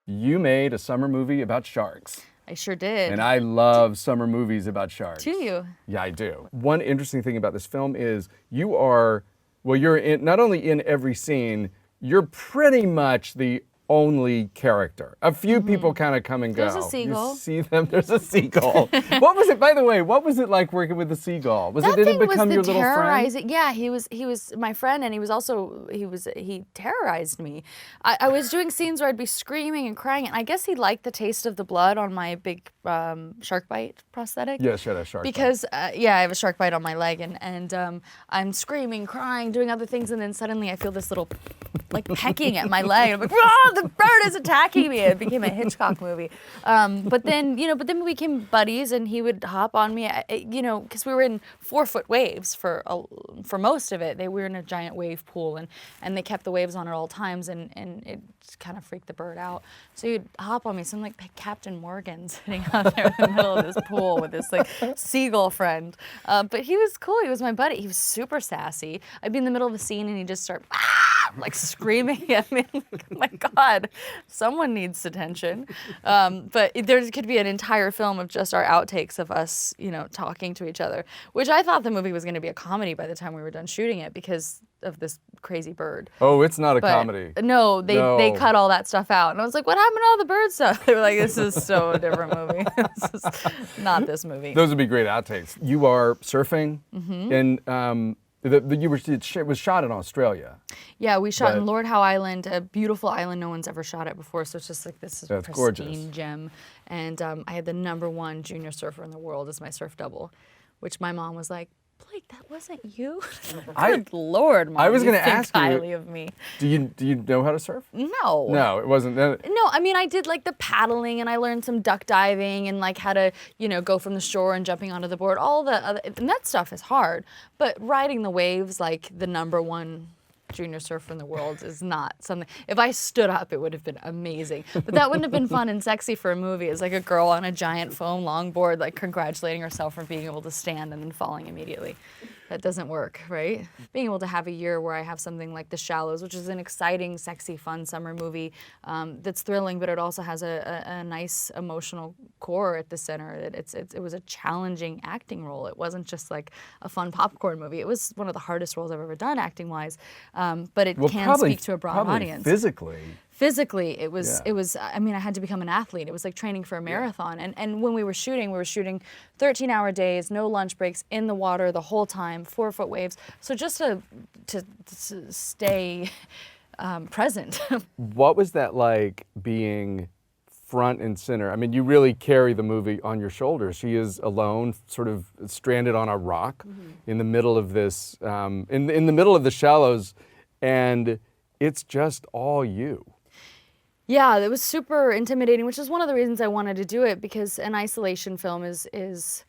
you made a summer movie about sharks. I sure did. And I love summer movies about sharks. Do you? Yeah, I do. One interesting thing about this film is you're not only in every scene, you're pretty much the only character. A few people kind of come and go. There's a seagull. You see them, there's a seagull. What was it, by the way, what was it like working with the seagull? Did it become your little friend? Yeah, he was my friend, and he terrorized me. I was doing scenes where I'd be screaming and crying, and I guess he liked the taste of the blood on my big shark bite prosthetic. Yes, you had a shark bite. Because, I have a shark bite on my leg, and I'm screaming, crying, doing other things, and then suddenly I feel this little, like, pecking at my leg. I'm like, "Whoa, the bird is attacking me." It became a Hitchcock movie. But then we became buddies, and he would hop on me, because we were in 4-foot waves for most of it. We were in a giant wave pool, and they kept the waves on at all times, and it kind of freaked the bird out. So he'd hop on me, so I'm like Captain Morgan sitting out there in the middle of this pool with this like seagull friend. But he was cool. He was my buddy. He was super sassy. I'd be in the middle of a scene, and he'd just start like screaming at me. Like, oh my God, someone needs attention. But there could be an entire film of just our outtakes of us, talking to each other, which I thought the movie was going to be a comedy by the time we were done shooting it because of this crazy bird. Oh, it's not a comedy. No, they cut all that stuff out. And I was like, what happened to all the bird stuff? They were like, this is so a different movie. This is not this movie. Those would be great outtakes. You are surfing, and it was shot in Australia. Yeah, we shot in Lord Howe Island, a beautiful island. No one's ever shot it before, so it's just like this pristine gorgeous. gem. And I had the #1 junior surfer in the world as my surf double, which my mom was like, Blake, that wasn't you? Good Lord, Mom, I was going to ask you, highly of me. Do you know how to surf? No. No, it wasn't. No, I mean, I did like the paddling, and I learned some duck diving, and like how to, go from the shore and jumping onto the board. All the other, and that stuff is hard. But riding the waves like the #1 junior surfer in the world is not something. If I stood up, it would have been amazing. But that wouldn't have been fun and sexy for a movie. It's like a girl on a giant foam longboard, like congratulating herself for being able to stand and then falling immediately. That doesn't work, right? Being able to have a year where I have something like The Shallows, which is an exciting, sexy, fun summer movie that's thrilling, but it also has a nice emotional core at the center. It was a challenging acting role. It wasn't just like a fun popcorn movie. It was one of the hardest roles I've ever done acting-wise, but it can speak to a broad audience. Physically, it was, I mean, I had to become an athlete. It was like training for a marathon. And when we were shooting 13-hour days, no lunch breaks, in the water the whole time, 4-foot waves. So just to stay present. What was that like being front and center? I mean, you really carry the movie on your shoulders. She is alone, sort of stranded on a rock in the middle of this, in the middle of the shallows, and it's just all you. Yeah, it was super intimidating, which is one of the reasons I wanted to do it, because an isolation film is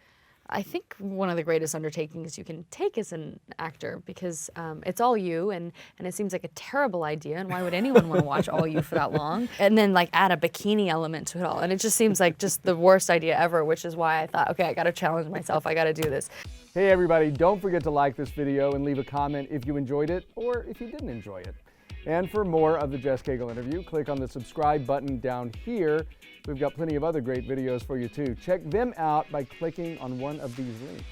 I think, one of the greatest undertakings you can take as an actor, because it's all you, and it seems like a terrible idea, and why would anyone want to watch all you for that long? And then like add a bikini element to it all, and it just seems like just the worst idea ever, which is why I thought, okay, I gotta challenge myself, I gotta do this. Hey everybody, don't forget to like this video and leave a comment if you enjoyed it or if you didn't enjoy it. And for more of the Jess Cagle Interview, click on the subscribe button down here. We've got plenty of other great videos for you too. Check them out by clicking on one of these links.